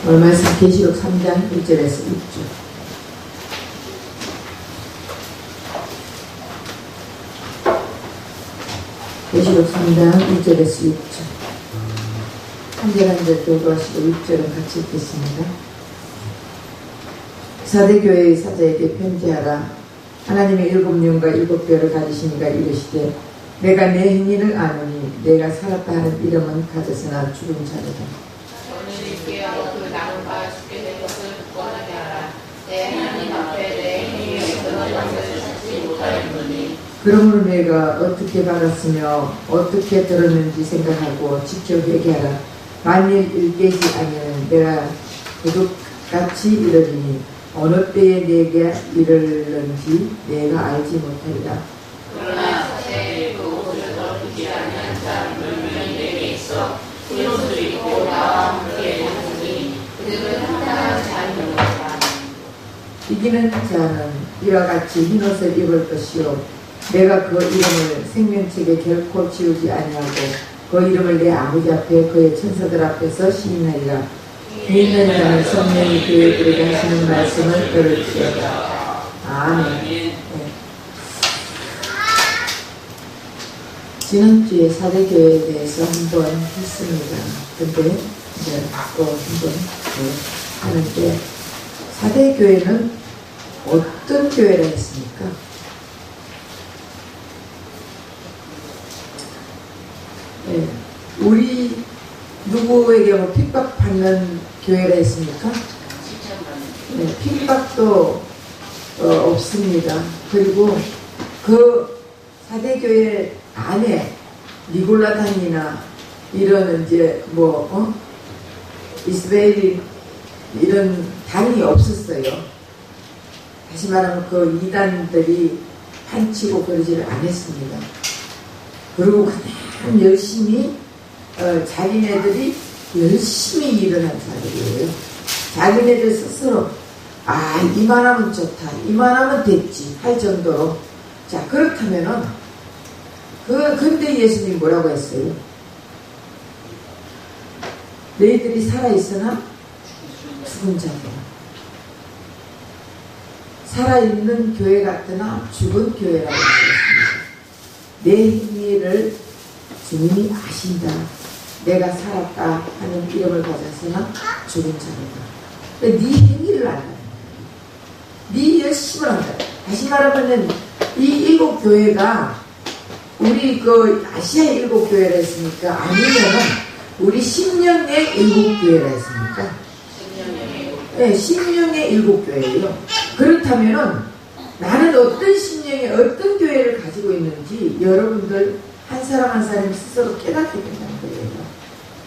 오늘 말씀 계시록 3장 1절에서 6절. 계시록 3장 1절에서 6절. 한 절 한 절 교도하시고 6절은 같이 읽겠습니다. 사대교회의 사자에게 편지하라. 하나님의 7영과 7뼈를 가지시니가 이르시되 내가 내 행위를 아노니 내가 살았다 하는 이름은 가졌으나 죽은 자로다. 너는 깨어 그 나무 바 죽게 된 것을 굳건하게 하라. 내 하나님 앞에 내 행위에 그런 것을 찾지 못하였노니. 그러므로 내가 어떻게 받았으며 어떻게 들었는지 생각하고 직접 회개하라. 만일 일깨지 아니면 내가 그것같이 이르리니 어느 때에 내게 이르는지 내가 알지 못하리라. 그러나 사실 그 옷을 덮지 아니한 자 분명히 내게 있어 그 옷을 입고 나와 함께 하느니 그들은 합당한 자이니라. 이기는 자는 이와 같이 흰 옷을 입을 것이요 내가 그 이름을 생명책에 결코 지우지 아니하고 그 이름을 내 아버지 앞에 그의 천사들 앞에서 시인하리라. 믿는 자는 성령이 그에게 하시는 말씀을 들을지어다. 아멘. 네. 지난주에 사대교회에 대해서 한번 했습니다. 근데 이제 또 한번 하는데 사대교회는 어떤 교회라 했습니까? 네. 우리 누구에게 뭐 핍박받는 교회라 했습니까? 네, 핍박도 없습니다. 그리고 그 사대교회 안에 니골라탄이나 이런 이제 이스라엘 이런 당이 없었어요. 다시 말하면 그 이단들이 판치고 그러지를 않았습니다. 그리고 그냥 열심히 자기네들이 열심히 일어난 자들이에요. 자기네들 스스로 이만하면 좋다, 이만하면 됐지 할 정도로. 자, 그렇다면은 근데 예수님이 뭐라고 했어요? 너희들이 살아있으나 죽은 자들아. 살아있는 교회 같으나 죽은 교회라고 말했습니다. 내 행위를 주님이 아신다. 내가 살았다 하는 이름을 가졌으나 죽은 자로다. 네 행위를 안다. 네 열심을 한다. 다시 말하면 이 7교회가 우리 그 아시아 7교회라 했습니까? 아니면은 우리 심령의 7교회라 했습니까? 네, 심령의 7교회예요. 그렇다면은 나는 어떤 심령의 어떤 교회를 가지고 있는지 여러분들 한 사람 한 사람이 스스로 깨닫게 된다는 거예요.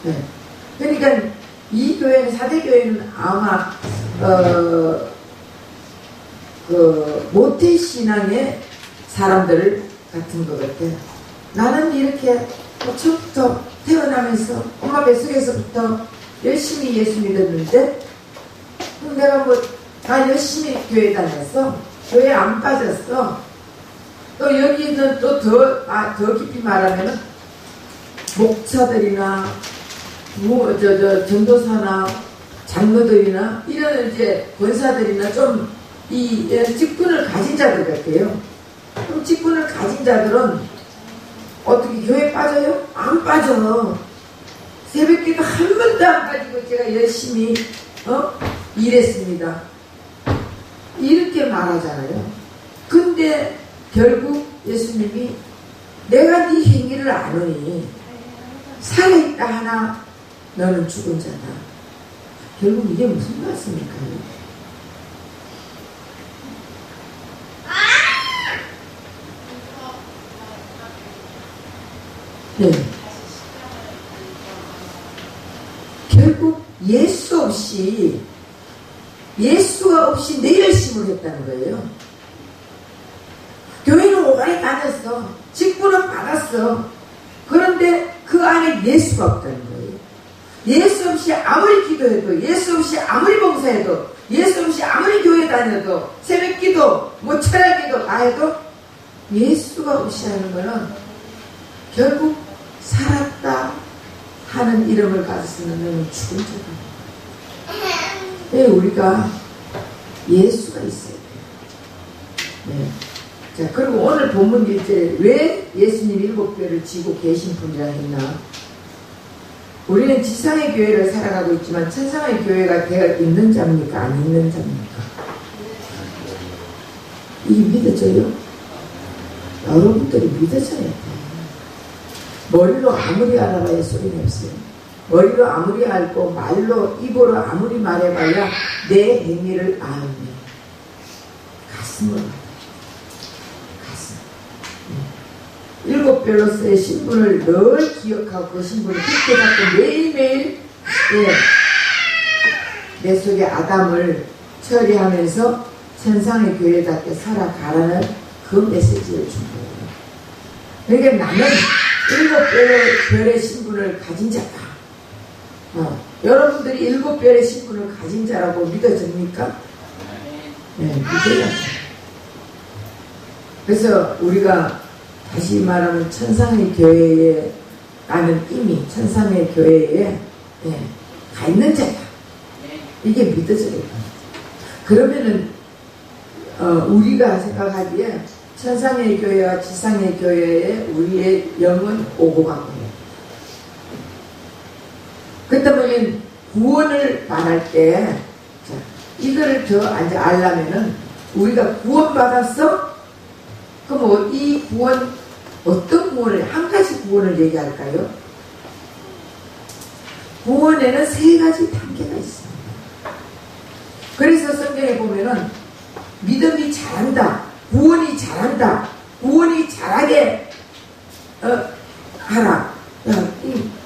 네. 그러니까 이 교회는 사대교회는 아마 모태신앙의 사람들 같은 것 같아요. 나는 이렇게 처음부터 태어나면서 엄마 뱃속에서부터 열심히 예수 믿었는데 내가 다 열심히 교회 다녔어. 교회 안 빠졌어. 또 여기는 또 더 깊이 말하면은 목사들이나 전도사나 장로들이나 이런 이제 권사들이나 좀 이 직분을 가진 자들 같아요. 그럼 직분을 가진 자들은 어떻게 교회 빠져요? 안 빠져. 새벽기도 한 번도 안 빠지고 제가 열심히 일했습니다. 이렇게 말하잖아요. 근데 결국 예수님이 내가 네 행위를 아노니 살아있다 하나 너는 죽은 자다. 결국 이게 무슨 말씀일까요? 네. 결국 예수가 없이 내 열심을 했다는 거예요. 교회는 오가니 다녔어. 직분은 받았어. 그런데 그 안에 예수가 없다는 거예요. 예수 없이 아무리 기도해도, 예수 없이 아무리 봉사해도, 예수 없이 아무리 교회 다녀도, 새벽기도, 철야기도 다 해도 예수가 없이 하는 거는 결국 살았다 하는 이름을 가졌으면 너는 죽은 자다. 우리가 예수가 있어야 돼요. 네. 자, 그리고 오늘 본문이 이제 왜 예수님 7교회를 지고 계신 분이라 했나? 우리는 지상의 교회를 살아가고 있지만 천상의 교회가 되어 있는 자입니까? 안 있는 자입니까? 이게 믿어져요? 여러분들이 믿어져야 돼요. 머리로 아무리 알아봐야 소리는 없어요. 머리로 아무리 알고 말로 입으로 아무리 말해봐야 내 행위를 아는 가슴으로 가슴. 7별로서의 신분을 늘 기억하고 그 신분을 깊게 잡고 매일매일 내 속에 아담을 처리하면서 천상의 교회답게 살아가라는 그 메시지를 준 거예요. 그러니까 나는 7별의 신분을 가진 자다. 여러분들이 7별의 신분을 가진 자라고 믿어집니까? 네, 믿어야 돼요. 그래서 우리가 다시 말하면 천상의 교회에 나는 이미 천상의 교회에 가 있는 자다. 이게 믿어져야 돼요. 그러면은 우리가 생각하기에 천상의 교회와 지상의 교회에 우리의 영은 오고 가고 해요. 그렇다면 구원을 말할 때 이거를 더 알려면은 우리가 구원받았어? 그럼 이 구원 어떤 구원을 한 가지 구원을 얘기할까요? 구원에는 3가지 단계가 있습니다. 그래서 성경에 보면은 믿음이 잘한다, 구원이 잘한다, 구원이 잘하게 하라. 야,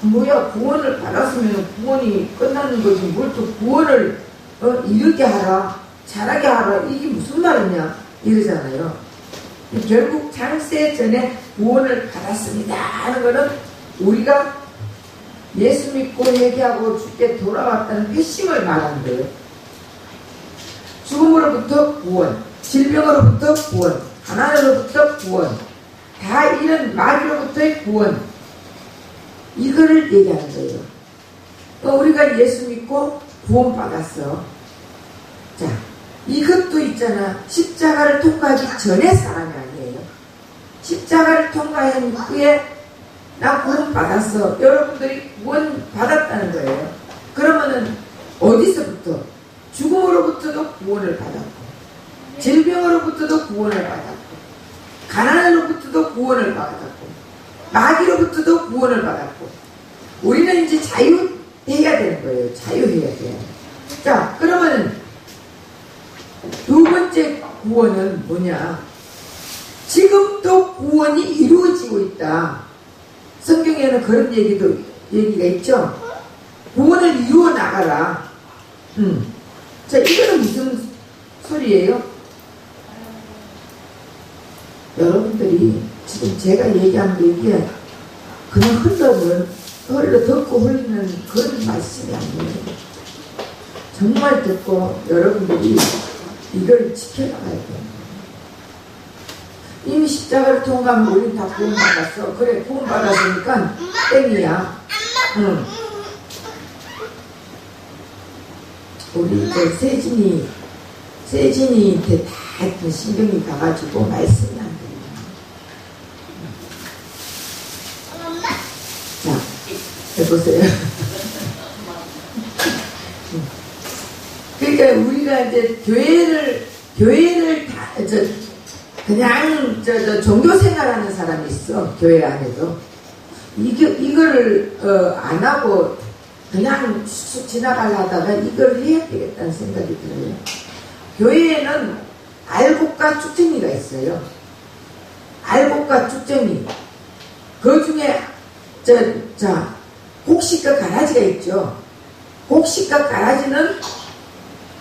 뭐야, 구원을 받았으면 구원이 끝나는 거지 뭘 또 구원을 이르게 하라, 잘하게 하라, 이게 무슨 말이냐 이러잖아요. 결국 창세 전에 구원을 받았습니다 하는 거는 우리가 예수 믿고 회개하고 주께 돌아왔다는 회심을 말하는 거예요. 죽음으로부터 구원, 질병으로부터 구원, 가난으로부터 구원, 다 이런 마귀로부터의 구원, 이거를 얘기하는 거예요. 우리가 예수 믿고 구원 받았어. 자, 이것도 있잖아. 십자가를 통과하기 전에 사람이 아니에요. 십자가를 통과한 후에 나 구원 받았어. 여러분들이 구원 받았다는 거예요. 그러면은 어디서부터? 죽음으로부터도 구원을 받았고, 질병으로부터도 구원을 받았고, 가난으로부터도 구원을 받았고, 마귀로부터도 구원을 받았고, 우리는 이제 자유해야 되는 거예요. 자유해야 돼요. 자, 그러면 두 번째 구원은 뭐냐? 지금도 구원이 이루어지고 있다. 성경에는 그런 얘기가 있죠. 구원을 이루어 나가라. 자, 이거는 무슨 소리예요? 여러분들이 지금 제가 얘기하는 게 이게 그냥 흘러 듣고 흘리는 그런 말씀이 아니에요. 정말 듣고 여러분들이 이걸 지켜나가야 돼요. 이미 십자가를 통과하면 우린 다 구원받았어. 그래, 구원받았으니까 땡이야. 우리 세진이한테 다 했던 신경이 가가지고 말씀이 안 됩니다. 자, 해보세요. 그러니까 우리가 이제 교회를 다, 그냥, 종교 생활하는 사람이 있어. 교회 안에도. 이거를, 안 하고, 그냥 쑥 지나가려 하다가 이걸 해야 되겠다는 생각이 들어요. 교회에는 알곡과 쭉정이가 있어요. 알곡과 쭉정이. 그 중에, 곡식과 가라지가 있죠. 곡식과 가라지는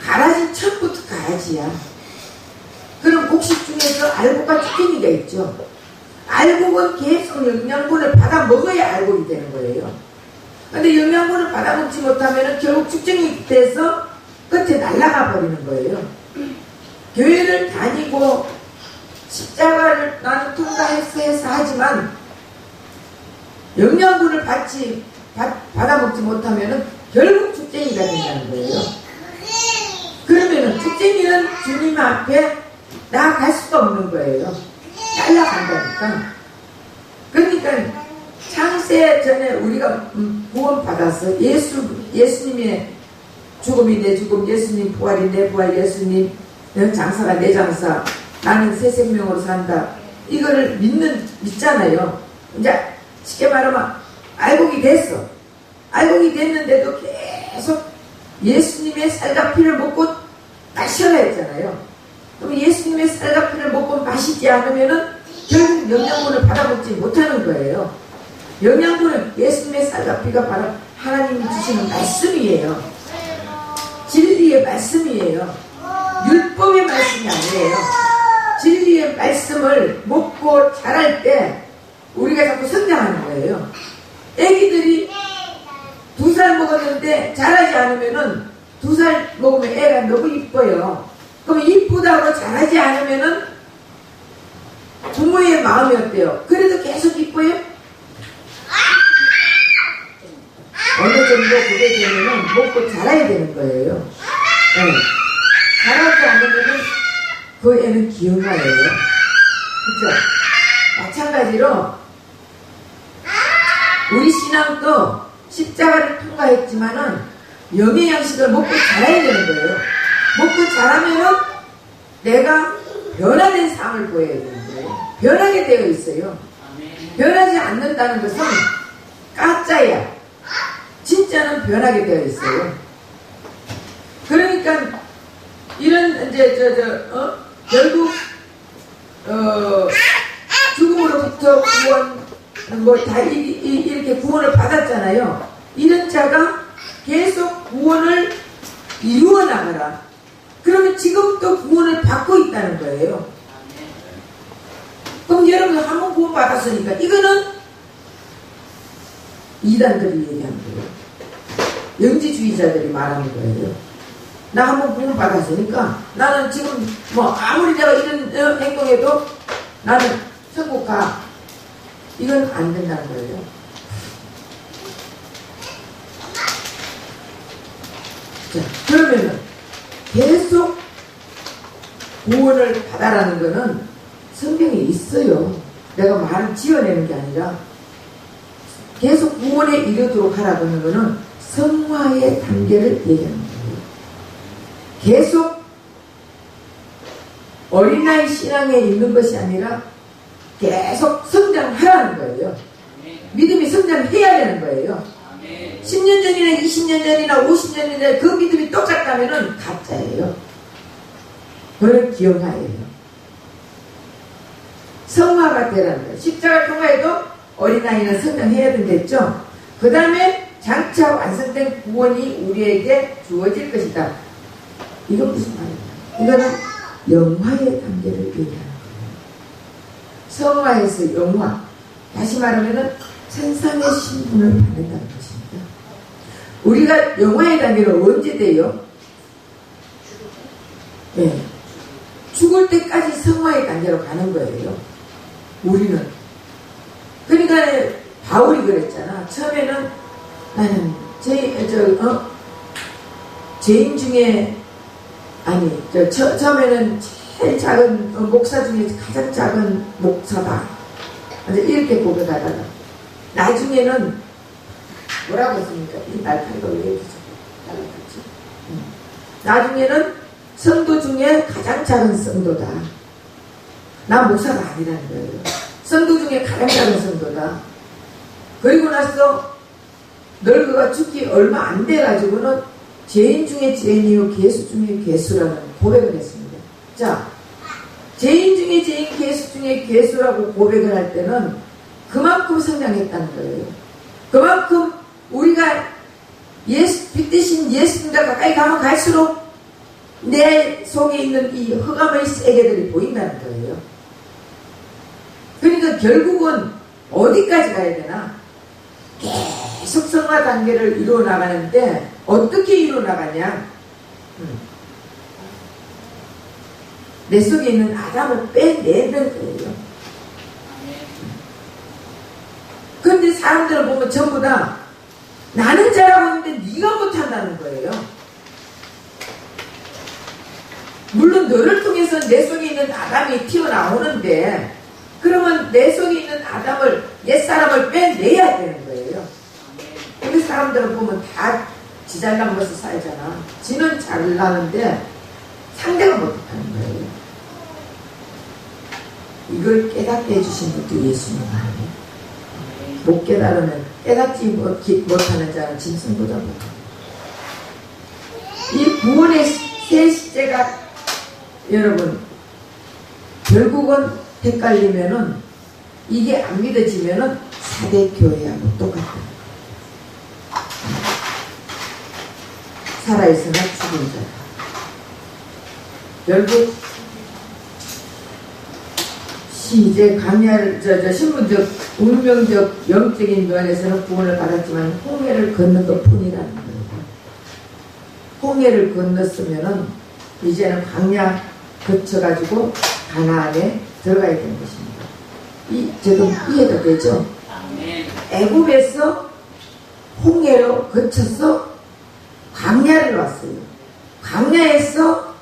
가라지 처음부터 가라지야. 그럼 곡식 중에서 알곡과 쭉정이가 있죠. 알곡은 계속 영양분을 받아 먹어야 알곡이 되는 거예요. 근데 영양분을 받아 먹지 못하면 결국 쭉정이 돼서 끝에 날아가 버리는 거예요. 교회를 다니고 십자가를 나는 통과했어 해서 하지만 영양분을 받아 먹지 못하면 결국 쭉정이가 된다는 거예요. 괭이는 주님 앞에 나아갈 수가 없는 거예요. 날아간다니까. 그러니까 창세 전에 우리가 구원받아서 예수님의 죽음이 내 죽음, 예수님 부활이 내 부활, 예수님 장사가 내 장사, 나는 새 생명으로 산다. 이거를 믿잖아요. 이제 쉽게 말하면 알곡이 됐어. 알곡이 됐는데도 계속 예수님의 쌀과 피를 먹고 마셔야 했잖아요. 그럼 예수님의 쌀과 피를 먹고 마시지 않으면은 결국 영양분을 받아먹지 못하는 거예요. 영양분은 예수님의 쌀과 피가 바로 하나님이 주시는 말씀이에요. 진리의 말씀이에요. 율법의 말씀이 아니에요. 진리의 말씀을 먹고 자랄 때 우리가 자꾸 성장하는 거예요. 애기들이 2살 먹었는데 자라지 않으면은 2살 먹으면 애가 너무 이뻐요. 그럼 이쁘다고 자라지 않으면은 부모의 마음이 어때요? 그래도 계속 이뻐요? 어느 정도 그게 되면은 먹고 자라야 되는 거예요. 네. 자라지 않으면은 그 애는 기형아예요. 그죠? 마찬가지로 우리 신앙도 십자가를 통과했지만은 영의 양식을 먹고 자라야 되는 거예요. 먹고 자라면은 내가 변화된 삶을 보여야 되는 거예요. 변하게 되어 있어요. 변하지 않는다는 것은 가짜야. 진짜는 변하게 되어 있어요. 그러니까 이런 이제 결국 죽음으로부터 구원 뭐 다 이렇게 구원을 받았잖아요. 이런 자가 계속 구원을 이루어 나가라. 그러면 지금도 구원을 받고 있다는 거예요. 그럼 여러분 한번 구원 받았으니까 이거는 이단들이 얘기하는 거예요. 영지주의자들이 말하는 거예요. 나 한번 구원 받았으니까 나는 지금 뭐 아무리 내가 이런 행동해도 나는 천국 가. 이건 안 된다는 거예요. 자, 그러면은 계속 구원을 받아라는 거는 성경에 있어요. 내가 말을 지어내는 게 아니라 계속 구원에 이르도록 하라고 하는 거는 성화의 단계를 얘기하는 거예요. 계속 어린아이 신앙에 있는 것이 아니라 계속 성장하라는 거예요. 믿음이 성장해야 되는 거예요. 10년 전이나 20년 전이나 50년 전이나 그 믿음이 똑같다면 가짜예요. 그건 기형아예요. 성화가 되라는 거예요. 십자가 통과해도 어린아이는 성장해야 된댔죠. 그 다음에 장차 완성된 구원이 우리에게 주어질 것이다. 이건 무슨 말이냐? 이거는 영화의 단계를 얘기하는 거예요. 성화에서 영화, 다시 말하면 천상의 신분을 받는다는 것입니다. 우리가 영화의 단계는 언제 돼요? 네. 죽을 때까지 성화의 단계로 가는 거예요. 우리는. 그러니까 바울이 그랬잖아. 처음에는 나는 죄인 중에 처음에는 제일 작은 목사 중에 가장 작은 목사다. 이렇게 고백하다가 나중에는 뭐라고 했습니까? 이 날카리가 왜 이렇게 잘라졌지? 나중에는 성도 중에 가장 작은 성도다. 나 목사가 아니라는 거예요. 성도 중에 가장 작은 성도다. 그리고 나서 늙어가 죽기 얼마 안 돼가지고는 죄인 중에 죄인이요 괴수 중에 괴수라는 고백을 했습니다. 자, 죄인 중에 죄인, 괴수 중에 괴수라고 고백을 할 때는 그만큼 성장했다는 거예요. 그만큼 우리가 빛 대신 예수님과 가까이 가면 갈수록 내 속에 있는 이 흑암의 세계들이 보인다는 거예요. 그러니까 결국은 어디까지 가야 되나? 계속 성화 단계를 이루어 나가는데 어떻게 이루어 나가냐? 내 속에 있는 아담을 빼내는 거예요. 그런데 사람들을 보면 전부 다 나는 잘하고 있는데 네가 못한다는 거예요. 물론 너를 통해서 내 속에 있는 아담이 튀어나오는데 그러면 내 속에 있는 아담을 옛사람을 빼내야 되는 거예요. 우리 사람들은 보면 다 지 잘난 것을 살잖아. 지는 잘나는데 상대가 못하는 거예요. 이걸 깨닫게 해주신 것도 예수님 아니에요. 못 깨달으면 깨닫지 못하는 자는 짐승보다 못합니다. 이 구원의 새 시제가 여러분 결국은 헷갈리면은 이게 안 믿어지면은 사대 교회하고 똑같다. 살아있으나 죽은 자다. 결국 이제 강야를 신분적 운명적 영적인 면에서는 구원을 받았지만 홍해를 건넌 것 뿐이라는 거예요. 홍해를 건넜으면은 이제는 광야 거쳐가지고 가나안에 들어가야 되는 것입니다. 지금 이해가 되죠? 애굽에서 홍해로 거쳐서 광야를 왔어요. 광야에서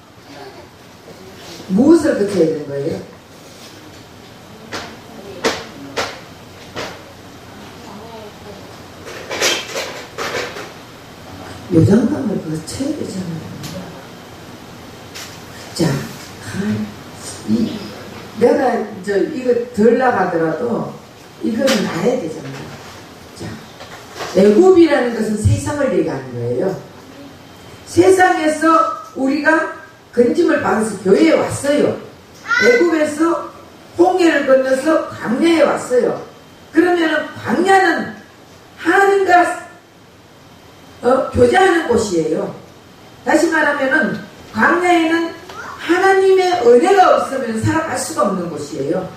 무엇을 거쳐야 되는 거예요? 요단강을 거쳐야 되잖아요. 자, 내가 이거 덜 나가더라도 이거는 알아야 되잖아요. 자, 애굽이라는 것은 세상을 얘기하는 거예요. 세상에서 우리가 건짐을 받아서 교회에 왔어요. 애굽에서 홍해를 건너서 광야에 왔어요. 그러면은 광야는 하나님과 교제하는 곳이에요. 다시 말하면은 광야에는 하나님의 은혜가 없으면 살아갈 수가 없는 곳이에요.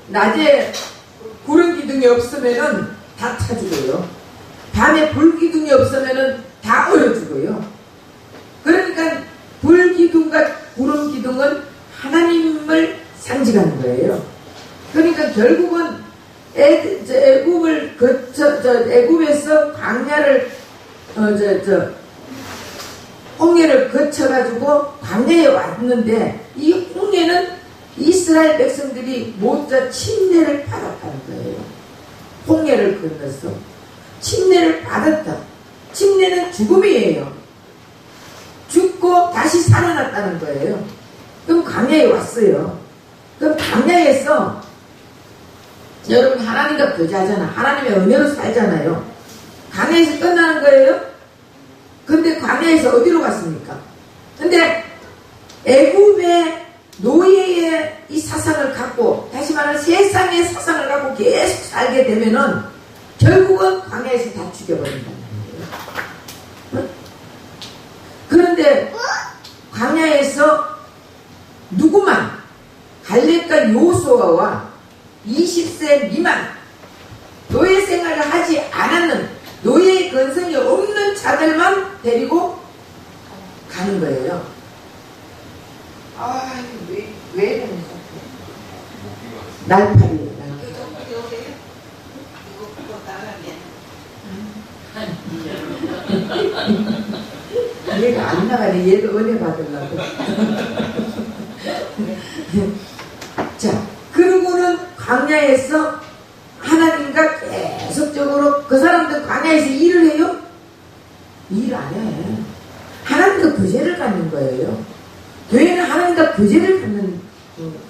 낮에 구름 기둥이 없으면은 다 타 죽어요. 밤에 불 기둥이 없으면은 다 얼어 죽어요. 그러니까 불 기둥과 구름 기둥은 하나님을 상징하는 거예요. 그러니까 결국은 애굽을 거쳐 애굽에서 광야를 홍해를 거쳐가지고 광야에 왔는데 이 홍해는 이스라엘 백성들이 모두 침례를 받았다는 거예요. 홍해를 건너서 침례를 받았다. 침례는 죽음이에요. 죽고 다시 살아났다는 거예요. 그럼 광야에 왔어요. 그럼 광야에서 여러분 하나님과 교제하잖아. 하나님의 은혜로 살잖아요. 광야에서 끝나는 거예요. 근데 광야에서 어디로 갔습니까? 근데 애굽의 노예의 이 사상을 갖고 다시 말하면 세상의 사상을 갖고 계속 살게 되면은 결국은 광야에서 다 죽여버린다는 거예요. 그런데 광야에서 누구만 갈렙과 여호수아와 20세 미만 노예 생활을 하지 않았는 노예의 근성이 없는 자들만 데리고 가는 거예요. 왜 이러는 거야? 날파리예요. 얘가 안 나가네. 얘도 은혜 받으려고. 자, 그러고는 광야에서 하나님과 계속적으로 그 사람들 광야에서 일을 해요? 일 안 해. 하나님과 교제를 갖는 거예요. 교회는 하나님과 교제를 갖는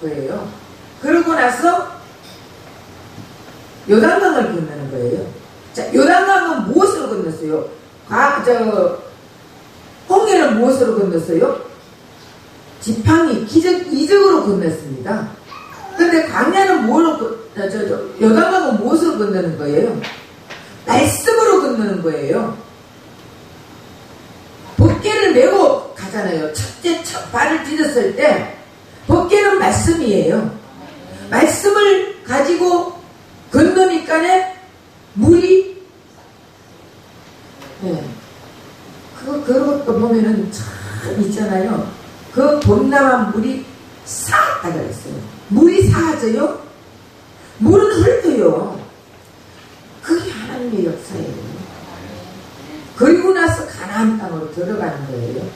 거예요. 그러고 나서 요단강을 건너는 거예요. 자, 요단강은 무엇으로 건넜어요? 홍해는 무엇으로 건넜어요? 지팡이, 이적으로 건넜습니다. 근데 광야는 요단강은 무엇으로 건너는 거예요? 말씀으로 건너는 거예요. 법궤를 메고 가잖아요. 첫 발을 디뎠을 때 법궤는 말씀이에요. 말씀을 가지고 건너니까 물이 그런 것도 보면은 참 있잖아요. 그 범람한 물이 싹 가라했어요. 물이 사라져요? 물은 흘러요. 그게 하나님의 역사예요. 그리고 나서 가나안 땅으로 들어가는 거예요.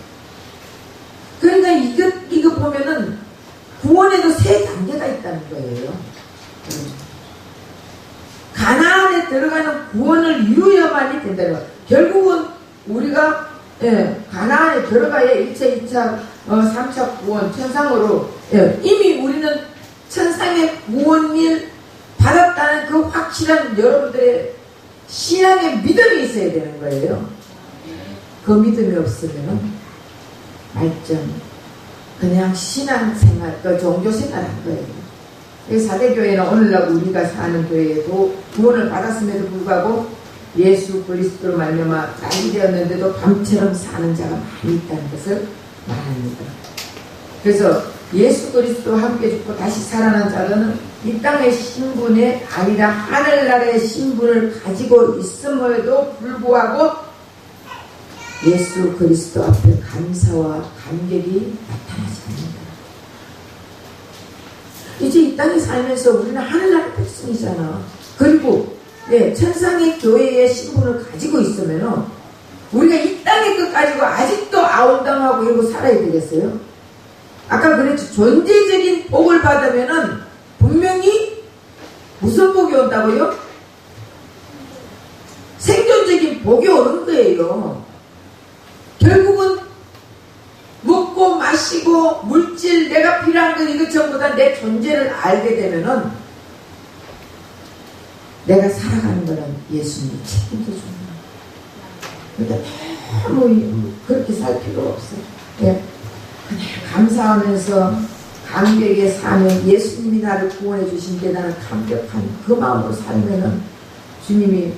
보면은 구원에도 세 단계가 있다는 거예요. 가나안에 들어가는 구원을 이루어야만이 된다는 거예요. 결국은 우리가 가나안에 들어가야 1차, 2차, 3차 구원, 천상으로 이미 우리는 천상의 구원을 받았다는 그 확실한 여러분들의 신앙의 믿음이 있어야 되는 거예요. 그 믿음이 없으면 말점 그냥 신앙생활, 또 종교생활 한 거예요. 사대교회는 오늘날 우리가 사는 교회에도 구원을 받았음에도 불구하고 예수 그리스도로 말미암아 나이 되었는데도 밤처럼 사는 자가 많이 있다는 것을 말합니다. 그래서 예수 그리스도와 함께 죽고 다시 살아난 자들은 이 땅의 신분이 아니라 하늘나라의 신분을 가지고 있음에도 불구하고 예수 그리스도 앞에 감사와 감격이 나타나지 않는다. 이제 이 땅에 살면서 우리는 하늘나라 백성이잖아. 그리고 천상의 교회의 신분을 가지고 있으면 우리가 이 땅의 것 가지고 아직도 아웅당하고 이러고 살아야 되겠어요? 아까 그랬죠. 존재적인 복을 받으면은 분명히 무슨 복이 온다고요? 생존적인 복이 오는 거예요. 결국은 먹고 마시고 물질 내가 필요한 건 이것 전부 다 내 존재를 알게 되면은 내가 살아가는 거는 예수님이 책임져 주는 거예요. 그러니까 너무 그렇게 살 필요가 없어요. 그냥 감사하면서 감격에 사면 예수님이 나를 구원해 주신 게 나는 감격한 그 마음으로 살면은 주님이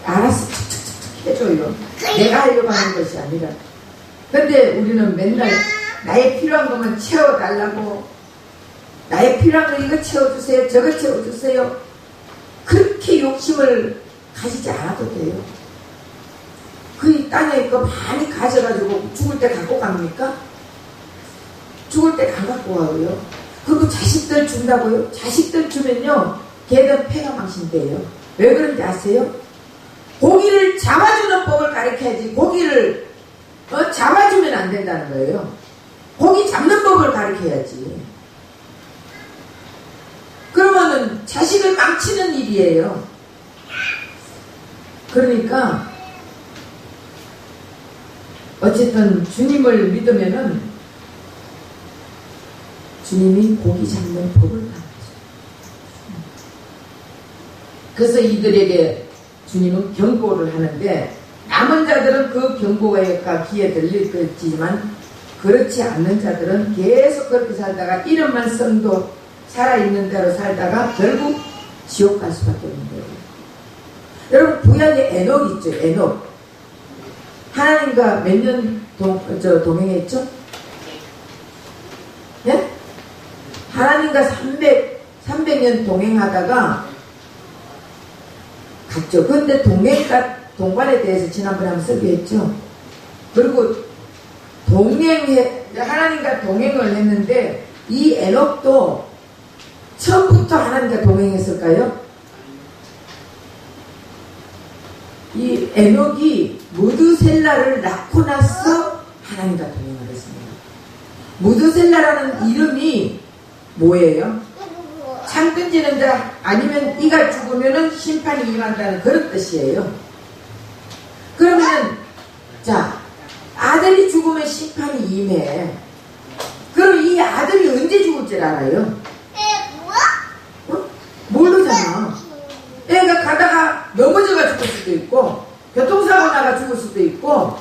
알아서 툭툭툭 해줘요. 내가 하려고 하는 것이 아니라. 근데 우리는 맨날 나의 필요한 것만 채워달라고, 나의 필요한 거 이거 채워주세요, 저거 채워주세요. 그렇게 욕심을 가지지 않아도 돼요. 그 땅에 거 많이 가져가지고 죽을 때 갖고 갑니까? 죽을 때 안 갖고 와요. 그리고 자식들 준다고요? 자식들 주면요, 걔는 폐가 망신돼요. 왜 그런지 아세요? 고기를 잡아주는 법을 가르쳐야지 고기를 잡아주면 안 된다는 거예요. 고기 잡는 법을 가르쳐야지. 그러면은 자식을 망치는 일이에요. 그러니까 어쨌든 주님을 믿으면은 주님이 고기 잡는 법을 가르쳐요. 그래서 이들에게 주님은 경고를 하는데 남은 자들은 그 경고가 귀에 들릴 것이지만 그렇지 않는 자들은 계속 그렇게 살다가 이름만 성도 살아있는 대로 살다가 결국 지옥 갈 수밖에 없는 거예요. 여러분 구약에 에녹 있죠. 에녹 하나님과 몇 년 동행했죠? 네? 하나님과 300년 동행하다가 갔죠. 그런데 동반에 대해서 지난번에 한번 설교했죠. 그리고 하나님과 동행을 했는데 이 에녹도 처음부터 하나님과 동행했을까요? 이 에녹이 무드셀라를 낳고 나서 하나님과 동행을 했습니다. 무드셀라라는 이름이 뭐예요? 창 던지는 자 아니면 이가 죽으면은 심판이 임한다는 그런 뜻이에요. 그러면은 자 아들이 죽으면 심판이 임해. 그럼 이 아들이 언제 죽을 줄 알아요? 모르잖아. 애가 가다가 넘어져가 죽을 수도 있고 교통사고 나가 죽을 수도 있고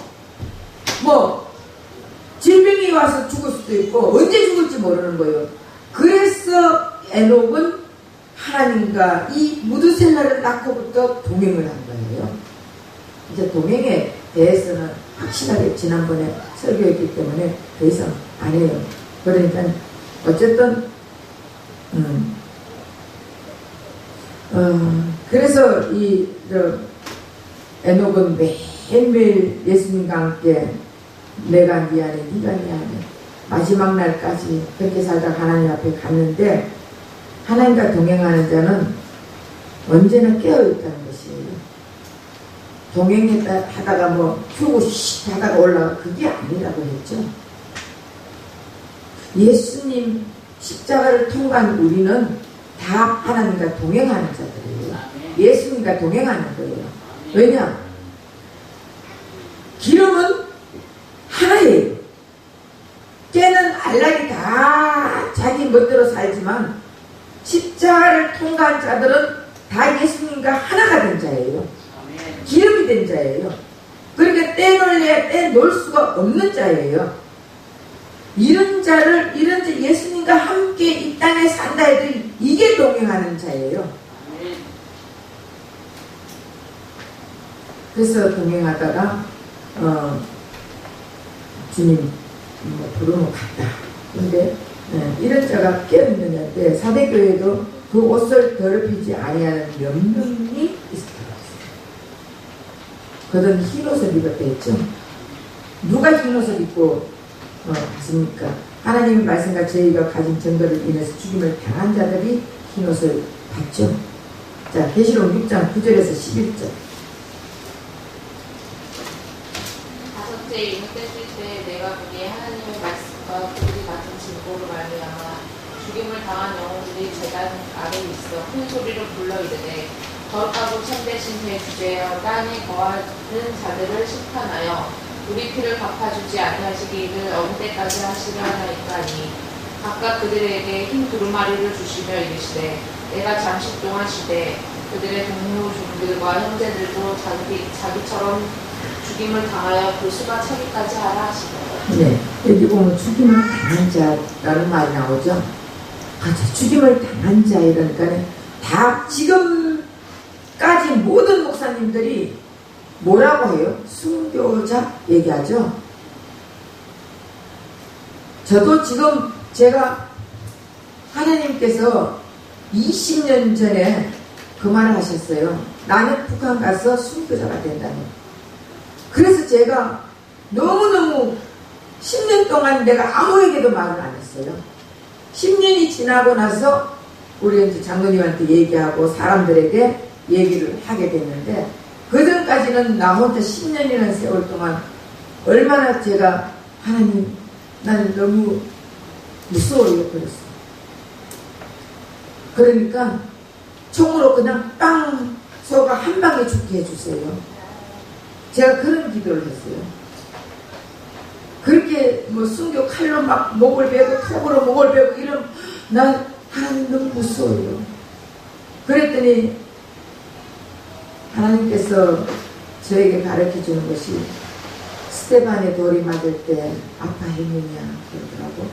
뭐 질병이 와서 죽을 수도 있고 언제 죽을지 모르는 거예요. 그래서 에녹은 하나님과 이 무드셀라를 낳고부터 동행을 한 거예요. 이제 동행에 대해서는 확실하게 지난번에 설교했기 때문에 더 이상 안 해요. 그러니까 어쨌든 그래서 이 에녹은 매일매일 예수님과 함께 내가 미안해 네가 미안해 마지막 날까지 그렇게 살다가 하나님 앞에 갔는데 하나님과 동행하는 자는 언제나 깨어있다는 것이에요. 동행하다가 뭐 휴고 씩 하다가 올라가 그게 아니라고 했죠. 예수님 십자가를 통과한 우리는 다 하나님과 동행하는 자들이에요. 예수님과 동행하는 거예요. 왜냐? 기름은 하나예요. 깨는 알락이 다 자기 멋대로 살지만 십자가를 통과한 자들은 다 예수님과 하나가 된 자예요. 기름이 된 자예요. 그러니까 떼놓을래야 떼놓을 수가 없는 자예요. 이런 자 예수님과 함께 이 땅에 산다 해도 이게 동행하는 자예요. 그래서 동행하다가 주님 부르면 갔다. 근데 이런 자가 깨어있느냐인데 사대교회도 그 옷을 더럽히지 아니하는 몇 명이 있었더라고요. 그들은 흰 옷을 입었다 했죠. 누가 흰 옷을 입고 갔습니까? 하나님의 말씀과 저희가 가진 증거를 인해서 죽임을 당한 자들이 흰 옷을 받죠. 자, 계시록 6장 9절에서 11절. 다섯째 이는 뗐을 때 내가 보기에 하나님의 말씀과 그들이 가진 증거로 말미암아 죽임을 당한 영혼들이 제단 아래 있어 큰 소리로 불러 이르되 거룩하고 참되신 배 주제여 땅에 거하는 자들을 심판하여 우리 피를 갚아주지 아니하시기를 어느 때까지 하시려 하나이까니 각각 그들에게 흰 두루마리를 주시며 이르시되 내가 잠시 동안 쉬되 그들의 동무 종들과 형제들도 자기처럼 죽임을 당하여 그 수가 차기까지 하라 하시더라. 네, 여기 보면 죽임을 당한 자라는 말이 나오죠. 그렇죠. 죽임을 당한 자 이러니까 다 지금까지 모든 목사님들이 뭐라고 해요? 순교자 얘기하죠. 저도 지금 제가 하나님께서 20년 전에 그 말을 하셨어요. 나는 북한 가서 순교자가 된다는. 그래서 제가 너무너무 10년 동안 내가 아무에게도 말을 안 했어요. 10년이 지나고 나서 우리 이제 장로님한테 얘기하고 사람들에게 얘기를 하게 됐는데 그전까지는 나 혼자 10년이라는 세월 동안 얼마나 제가 하나님 나는 너무 무서워요 그랬어요. 그러니까 총으로 그냥 빵 쏘가 한 방에 죽게 해주세요. 제가 그런 기도를 했어요. 그렇게 뭐 순교 칼로 막 목을 베고 톱으로 목을 베고 이러면 난 하나님 너무 무서워요. 그랬더니 하나님께서 저에게 가르쳐주는 것이 스테반의 돌이 맞을 때 아파했느냐 그러더라고.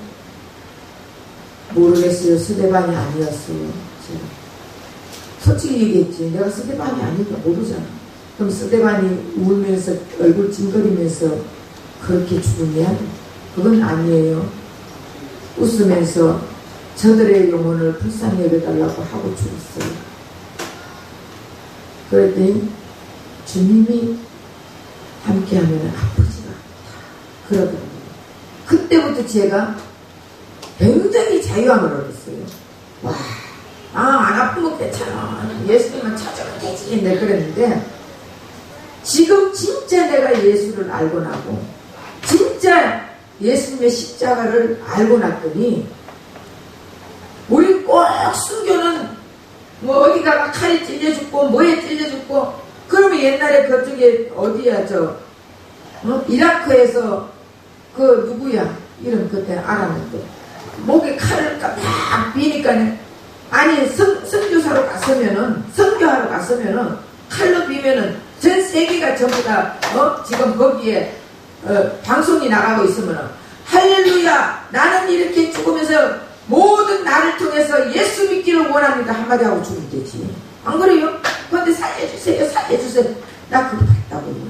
모르겠어요. 스테반이 아니었어요. 제가 솔직히 얘기했지. 내가 스테반이 아니니까 모르잖아. 그럼 스테반이 울면서 얼굴 찡그리면서 그렇게 죽으냐? 그건 아니에요. 웃으면서 저들의 영혼을 불쌍히 여겨달라고 하고 죽었어요. 그랬더니 주님이 함께하면 아프지가 않다 그러더라고요. 그때부터 제가 굉장히 자유함을 얻었어요. 와, 안 아프면 괜찮아. 예수님만 찾아가면 되지. 네, 그랬는데 지금 진짜 내가 예수를 알고 나고 진짜 예수님의 십자가를 알고 났더니 우리 꼭 순교는 뭐 어디다가 칼에 찔려 죽고 뭐에 찔려 죽고 그러면 옛날에 그쪽에 어디야 이라크에서 그 누구야 이름 그때 알았는데 목에 칼을 막 비니까 아니 선교사로 갔으면은 선교하러 갔으면은 칼로 비면은 전 세계가 전부 다 지금 거기에 방송이 나가고 있으면은 할렐루야 나는 이렇게 죽으면서 모든 나를 통해서 예수 믿기를 원합니다 한마디 하고 죽으면 되지. 안 그래요? 그런데 살려주세요 나 그거 봤다고요.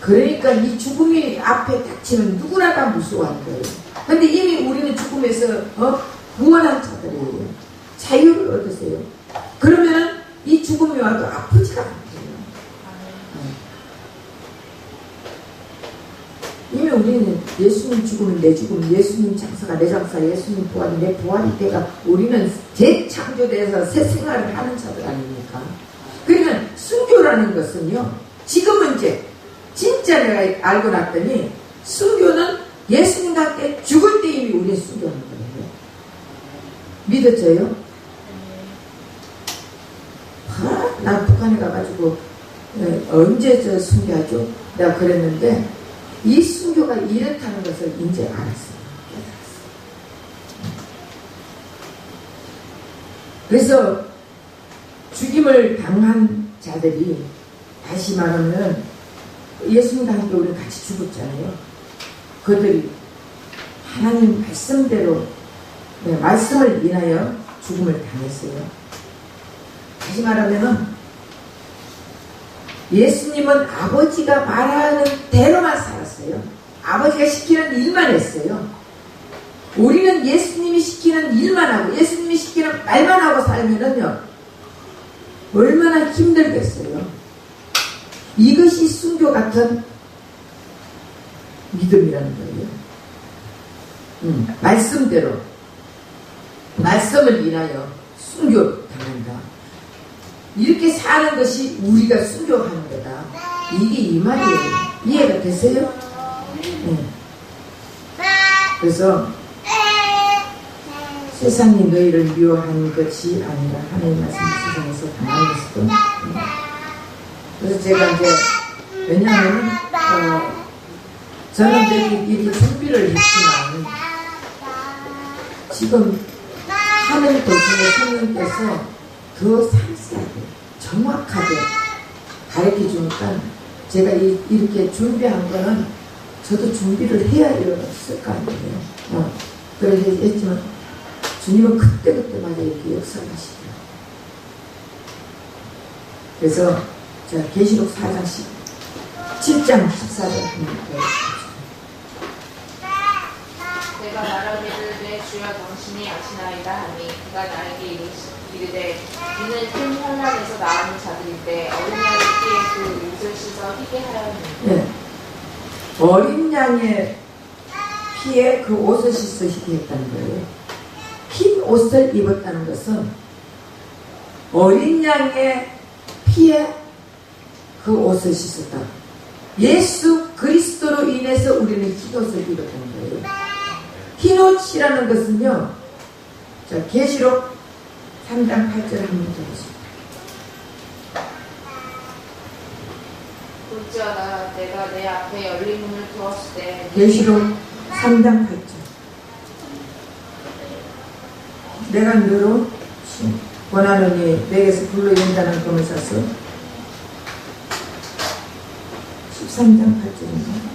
그러니까 이 죽음이 앞에 닥치면 누구나 다 무서워하는 거예요. 근데 이미 우리는 죽음에서 구원한 자들이에요. 자유를 얻으세요. 그러면은 이 죽음이 와도 아프지가 않아요. 이미 우리는 예수님 죽으면 내 죽음, 예수님 장사가 내 장사, 예수님 부활이 내 부활이 때가 우리는 재창조돼서 새 생활을 하는 자들 아닙니까? 그러니까 순교라는 것은요, 지금은 이제 진짜 내가 알고 났더니 순교는 예수님과 함께 죽을 때 이미 우리의 순교하는 거예요. 믿었어요? 난 북한에 가가지고 언제 저 순교하죠? 내가 그랬는데 이 순교가 이렇다는 것을 이제 알았어요. 그래서 죽임을 당한 자들이 다시 말하면 예수님과 함께 우리 같이 죽었잖아요. 그들이 하나님 말씀대로 말씀을 인하여 죽음을 당했어요. 다시 말하면 예수님은 아버지가 말하는 대로만 살았어요. 아버지가 시키는 일만 했어요. 우리는 예수님이 시키는 일만 하고 예수님이 시키는 말만 하고 살면은요 얼마나 힘들겠어요. 이것이 순교 같은 믿음이라는 거예요. 말씀대로 말씀을 인하여 순교 당한다. 이렇게 사는 것이 우리가 순교하는 거다. 이게 이 말이에요. 이해가 되세요? 그래서 세상이 너희를 미워한 것이 아니라 하나님 말씀 세상에서 당한 것이고. 그래서 제가 이제 왜냐하면 저는 이렇게 준비를 했지만 지금 하는 도중에 성령께서 더 상세하게 정확하게 가르쳐 주니까 제가 이렇게 준비한 거는 저도 준비를 해야 이뤘을 거 아니에요. 그래서 했지만 주님은 그때마다 이렇게 역사를 하시더라고요. 그래서 제가 계시록 4장 7장 14절 합니다. 내가 말하기를 내 주여 당신이 아시나이다 하니 그가 나에게 이르되 이는 큰 환난에서 나오는 자들인데 어린 양의 피에 그 옷을 씻어 희게 하였느니라. 네. 어린 양의 피에 그 옷을 씻어 희게 했다는 거예요. 흰 옷을 입었다는 것은 어린 양의 피에 그 옷을 씻었다. 예수 그리스도로 인해서 우리는 흰 옷을 입었다는 거예요. 흰 옷이라는 것은요. 자, 계시록 3장 8절 한번 들으십시오. 볼지어다 내가 내 앞에 열린 문을 두었을 때 계시록 3장 8절. 내가 너로 원하노니 내게서 불로 연단한 검을 사서 13장 8절입니다.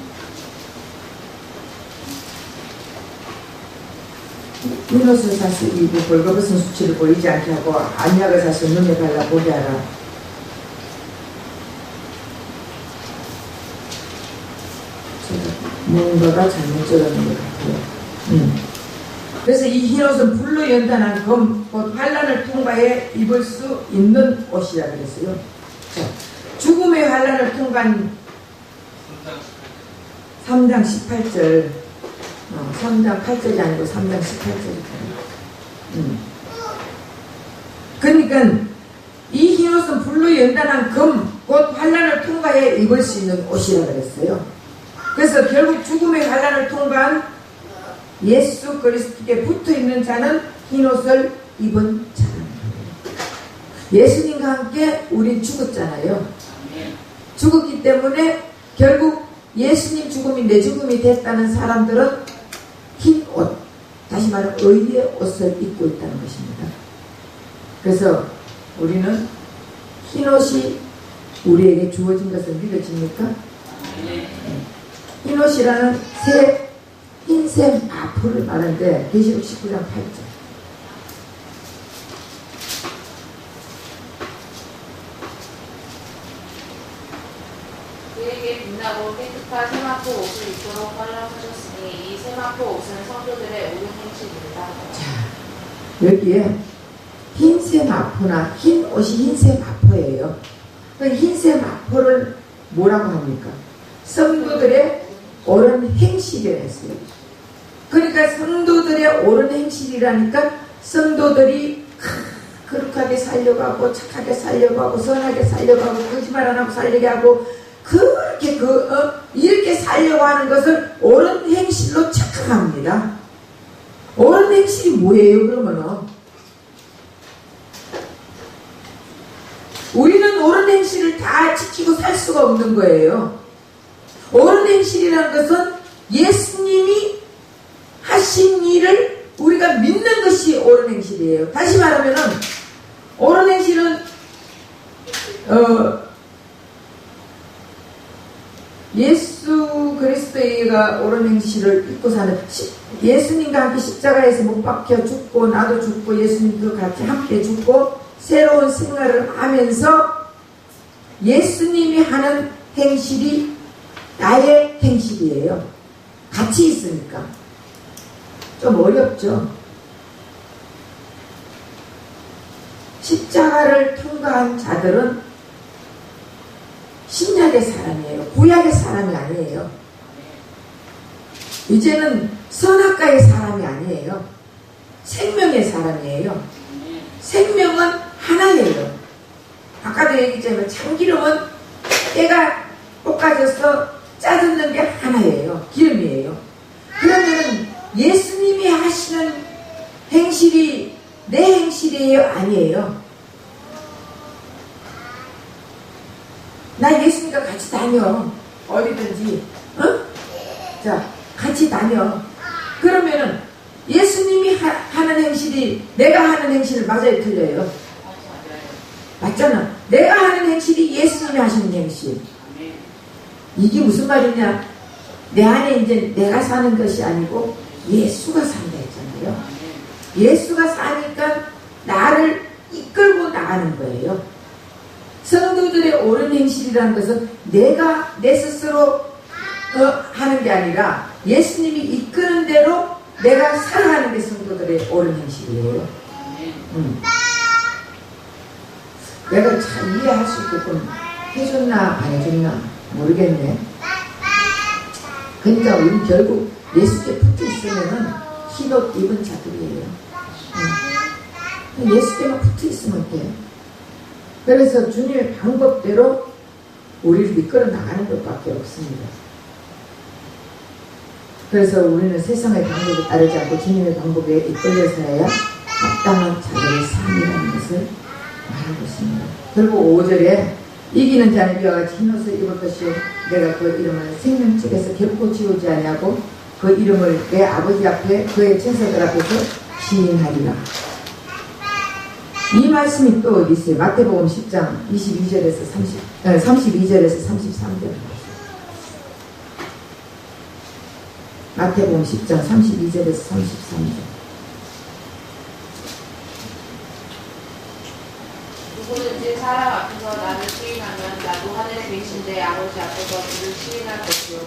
흰 옷을 사서 입고 벌거벗은 수치를 보이지 않게 하고 안약을 사서 눈에 발라 보게 하라. 제가 뭔가가 잘못 적었는 것 같아요. 그래서 이 흰 옷은 불로 연단한 검, 곧 환난을 통과해 입을 수 있는 옷이라 그랬어요. 자, 죽음의 환난을 통과한 3장 18절, 3장 8절이 아니고 3장 18절이잖아요. 그러니까 이 흰 옷은 불로 연단한 검, 곧 환난을 통과해 입을 수 있는 옷이라 그랬어요. 그래서 결국 죽음의 환난을 통과한 예수 그리스도께 붙어있는 자는 흰 옷을 입은 자라는 거예요. 예수님과 함께 우린 죽었잖아요. 죽었기 때문에 결국 예수님 죽음이 내 죽음이 됐다는 사람들은 흰 옷, 다시 말하면 의의 옷을 입고 있다는 것입니다. 그래서 우리는 흰 옷이 우리에게 주어진 것을 믿어집니까? 흰 옷이라는 흰색 마포를 말하는데 계시록 19장 8절. 그에게 빛나고 깨끗한 세마포 옷을 입도록 허락하셨으니 이 세마포 옷은 성도들의 옳은 행실입니다. 자, 여기에 흰색 마포나 흰 옷이 흰색 마포예요. 그 흰색 마포를 뭐라고 합니까? 성도들의 옳은 행실이라 했어요. 그러니까 성도들의 옳은 행실이라니까 성도들이 거룩하게 살려고 하고 착하게 살려고 하고 선하게 살려고 하고 거짓말 안 하고 살려고 하고 그렇게 이렇게 살려고 하는 것을 옳은 행실로 착각합니다. 옳은 행실이 뭐예요, 그러면은? 우리는 옳은 행실을 다 지키고 살 수가 없는 거예요. 옳은 행실이라는 것은 예수님이 하신 일을 우리가 믿는 것이 옳은 행실이에요. 다시 말하면은, 옳은 행실은, 예수 그리스도가 옳은 행실을 입고 사는, 예수님과 함께 십자가에서 못 박혀 죽고, 나도 죽고, 예수님도 같이 함께 죽고, 새로운 생활을 하면서 예수님이 하는 행실이 나의 행실이에요. 같이 있으니까. 좀 어렵죠. 십자가를 통과한 자들은 신약의 사람이에요. 구약의 사람이 아니에요. 이제는 선악과의 사람이 아니에요. 생명의 사람이에요. 생명은 하나예요. 아까도 얘기했지만 참기름은 때가 볶아져서 짜증는 게 하나예요. 기름이에요. 그러면 예수님이 하시는 행실이 내 행실이에요? 아니에요. 나 예수님과 같이 다녀. 어디든지. 자, 같이 다녀. 그러면은 예수님이 하는 행실이 내가 하는 행실 맞아요? 틀려요? 맞잖아. 내가 하는 행실이 예수님이 하시는 행실. 이게 무슨 말이냐? 내 안에 이제 내가 사는 것이 아니고 예수가 산다 했잖아요. 예수가 사니까 나를 이끌고 나가는 거예요. 성도들의 옳은 행실이라는 것은 내가 내 스스로 하는 게 아니라 예수님이 이끄는 대로 내가 살아가는 게 성도들의 옳은 행실이에요. 내가 잘 이해할 수 있게끔 해줬나 안 해줬나 모르겠네. 그러니까 우리 결국 예수께 붙어 있으면은 흰옷 입은 자들이에요. 예수께만 붙어 있으면 돼. 그래서 주님의 방법대로 우리를 이끌어 나가는 것밖에 없습니다. 그래서 우리는 세상의 방법에 따르지 않고 주님의 방법에 이끌려서야 합당한 자들의 삶이라는 것을 말하고 있습니다. 그리고 5절에 이기는 자는 이와 같이 흰옷을 입을 것이요 내가 그 이름을 생명책에서 결코 지우지 아니하고 그 이름을 내 아버지 앞에 그의 천사들 앞에서 시인하리라. 이 말씀이 또 어디 있어요? 마태복음 10장 32절에서 32절에서 33절. 마태복음 10장 32절에서 33절. 누구든지 사람 앞에서 나를 시인하면 나도 하늘에 계신 내 아버지 앞에서 그를 시인할 것이요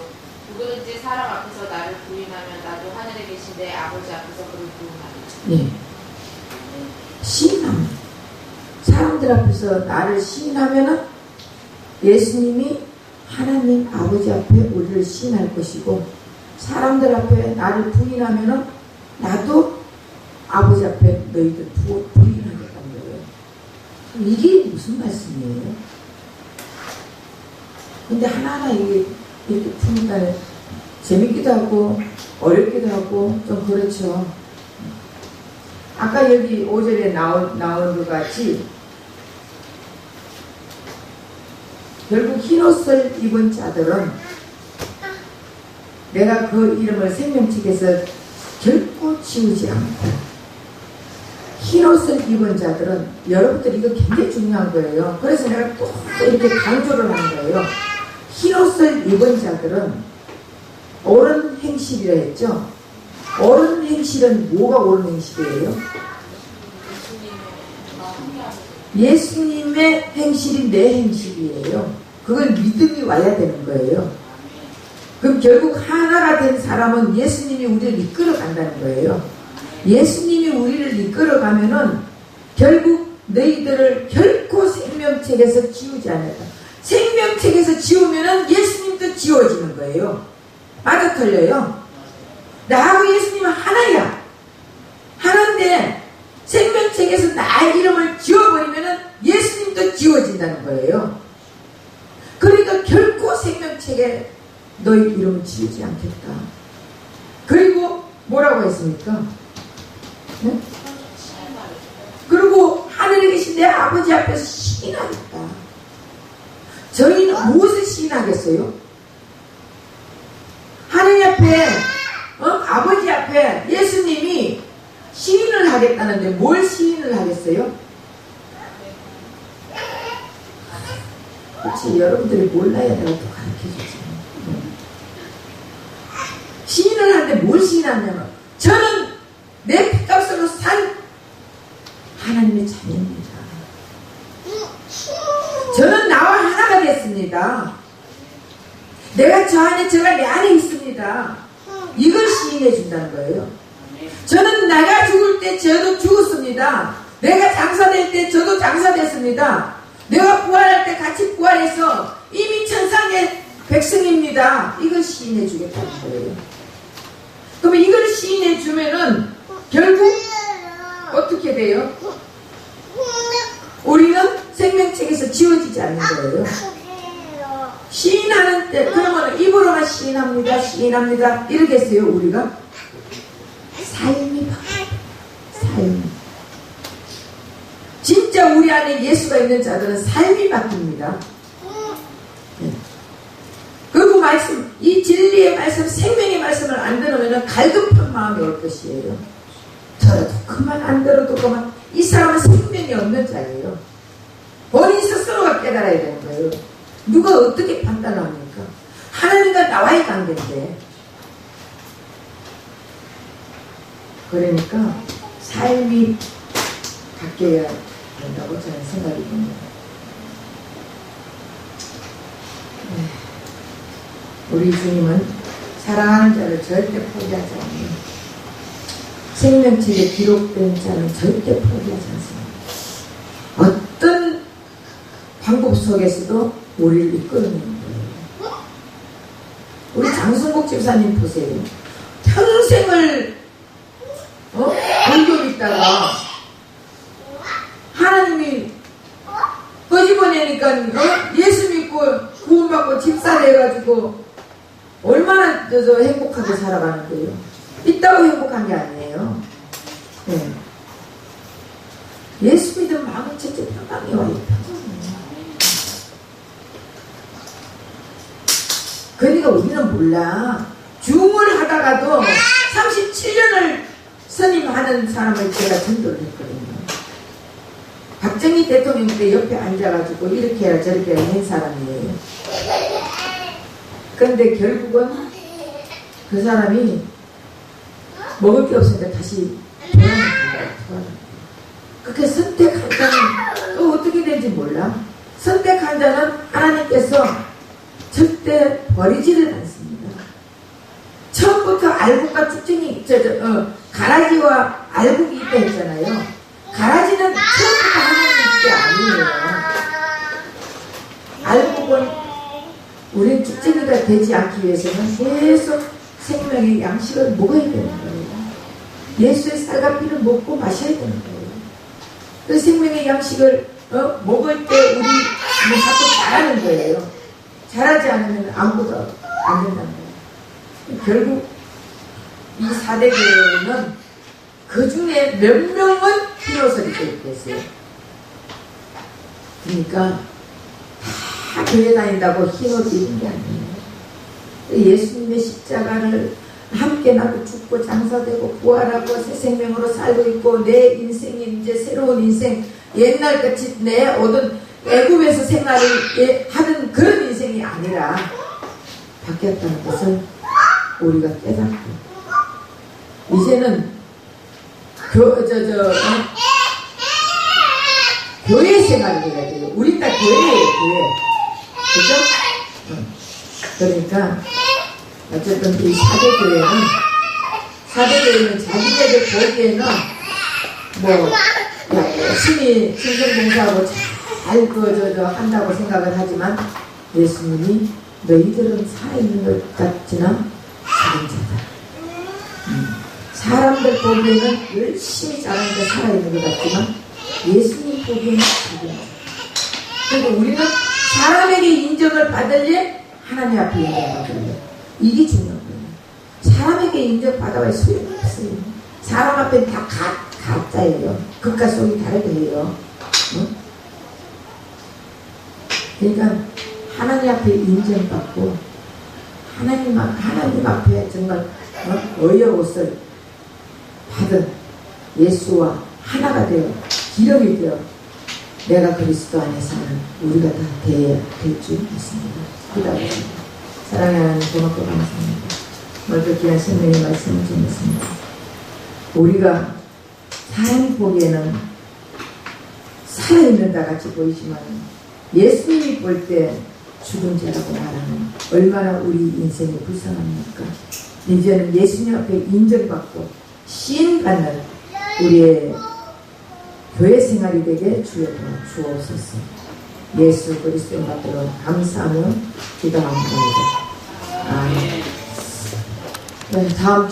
누구든지 사람 앞에서 나를 부인하면 나도 하늘에 계신 내 아버지 앞에서 그를 부인하리라. 예. 시인하면 사람들 앞에서 나를 시인하면은 예수님이 하나님 아버지 앞에 우리를 시인할 것이고 사람들 앞에 나를 부인하면은 나도 아버지 앞에 너희들 부인하겠다는 거예요. 이게 무슨 말씀이에요? 근데 하나하나 이렇게 푸니까 재밌기도 하고 어렵기도 하고 좀 그렇죠. 아까 여기 5절에 나온 것 같이 결국 흰옷을 입은 자들은 내가 그 이름을 생명책에서 결코 지우지 않고 흰옷을 입은 자들은 여러분들 이거 굉장히 중요한 거예요. 그래서 내가 또 이렇게 강조를 하는 거예요. 흰옷을 입은 자들은 옳은 행실이라 했죠. 옳은 행실은 뭐가 옳은 행실이에요? 예수님의 행실이 내 행실이에요. 그건 믿음이 와야 되는 거예요. 그럼 결국 하나가 된 사람은 예수님이 우리를 이끌어 간다는 거예요. 예수님이 우리를 이끌어 가면은 결국 너희들을 결코 생명책에서 지우지 않는다. 생명책에서 지우면은 예수님도 지워지는 거예요. 맞아 틀려요? 나하고 예수님은 하나야. 하나인데 생명책에서 나의 이름을 지워버리면은 예수님도 지워진다는 거예요. 그러니까 결코 생명책에 너희 이름을 지우지 않겠다. 그리고 뭐라고 했습니까? 네? 그리고 하늘에 계신 내 아버지 앞에서 시인하겠다. 저희는 무엇을 시인하겠어요? 하느님 앞에, 아버지 앞에 예수님이 시인을 하겠다는데 뭘 시인을 하겠어요? 그렇지, 여러분들이 몰라야 내가 또 가르쳐주지. 시인을 하는데 뭘 시인하냐면, 저는 내 피값으로 산 하나님의 자녀입니다. 저는 나와 하나가 됐습니다. 내가 저 안에, 제가 내 안에 있습니다. 이걸 시인해 준다는 거예요. 저는 내가 죽을 때 저도 죽었습니다. 내가 장사될 때 저도 장사됐습니다. 내가 부활할 때 같이 부활해서 이미 천상의 백성입니다. 이걸 시인해 주겠다는 거예요. 그러면 이걸 시인해 주면은 결국 어떻게 돼요? 우리는 생명책에서 지워지지 않는 거예요. 시인하는 때, 그러면 입으로만 시인합니다. 시인합니다. 이러겠어요, 우리가? 삶이 바뀌어요. 삶이. 진짜 우리 안에 예수가 있는 자들은 삶이 바뀝니다. 네. 그리고 말씀, 이 진리의 말씀, 생명의 말씀을 안 들으면 갈급한 마음이 올 것이에요. 들어도 그만, 안 들어도 그만. 이 사람은 생명이 없는 자예요. 본인 스스로가 깨달아야 되는 거예요. 누가 어떻게 판단합니까? 하나님과 나와의 관계인데. 그러니까 삶이 바뀌어야 된다고 저는 생각이 듭니다. 우리 주님은 사랑하는 자를 절대 포기하지 않는, 생명책에 기록된 자는 절대 포기하지 않습니다. 어떤 방법 속에서도 우리를 이끌어내는 거예요. 우리 장순복 집사님 보세요. 평생을 불교 믿다가 하나님이 끄집어내니까 예수 믿고 구원받고 집사 돼가지고 얼마나 행복하게 살아가는 거예요. 있다고 행복한 게 아니에요. 네. 예수 믿은 마음은 첫째 평강이 와요. 그러니까 우리는 몰라. 중을 하다가도 37년을 선임하는 사람을 제가 전도를 했거든요. 박정희 대통령 때 옆에 앉아가지고 이렇게 해라 저렇게 해라 한 사람이에요. 그런데 결국은 그 사람이 먹을 게 없으니까 다시 돌아가는 거예요. 그렇게 선택한 자는 또 어떻게 될지 몰라. 선택한 자는 하나님께서 절대 버리지를 않습니다. 처음부터 알곡과 쭉증이 가라지와 알곡이 있다 했잖아요. 가라지는 처음부터 하나님 게 아니에요. 알곡은 우리 쭉증이가 되지 않기 위해서는 계속 생명의 양식을 먹어야 되는 거예요. 예수의 쌀과 피를 먹고 마셔야 되는 거예요. 그 생명의 양식을 먹을 때 우리 자꾸 잘하는 거예요. 잘하지 않으면 아무것도 안 된다는 거예요. 결국 이 4대 교회는 그 중에 몇 명은 흰옷을 입고 있겠어요. 그러니까 다 교회 다닌다고 흰옷 입는 게 아니에요. 예수님의 십자가를 함께 나도 죽고 장사되고 부활하고 새 생명으로 살고 있고 내 인생이 이제 새로운 인생, 옛날같이 내 얻은 애굽에서 생활을 하던 그런 인생이 아니라 바뀌었다는 것을 우리가 깨닫고 이제는 교회 생활을 해야 돼요. 우리 다 교회예요, 교회. 그죠? 그러니까 어쨌든 이 4대 교회는 자기네들 보기에는 뭐 열심히 신성봉사하고 잘 한다고 생각을 하지만 예수님이 너희들은 살아있는 것 같지나 죽은 자다. 사람들 보기에는 열심히 잘하니까 살아있는 것 같지만 예수님 보기에는 죽은 자다. 그리고 우리는 사람에게 인정을 받을래? 하나님 앞에 인정받을래? 이게 중요한 거예요. 사람에게 인정받아야 소용없어요. 사람 앞에 다 가짜예요. 극과 속이 다르게 해요. 응? 그러니까 하나님 앞에 인정받고 하나님 앞에 정말 의여옷을 받은 예수와 하나가 되어 기름이 되어 내가 그리스도 안에서는 우리가 다 되어야 될 줄 믿습니다. 기도하겠습니다. 사랑하는 하나님 고맙고 감사합니다. 오늘도 귀한 성령의 말씀을 전했습니다. 우리가 사람이 보기에는 살아있는다 같이 보이지만 예수님이 볼 때 죽은 자라고 말하는 얼마나 우리 인생이 불쌍합니까? 이제는 예수님 앞에 인정받고 시인받는 우리의 교회 생활이 되게 주옵소서. 예수 그리스도 받들어 감사하며 기도합니다. 아멘. 네, 다음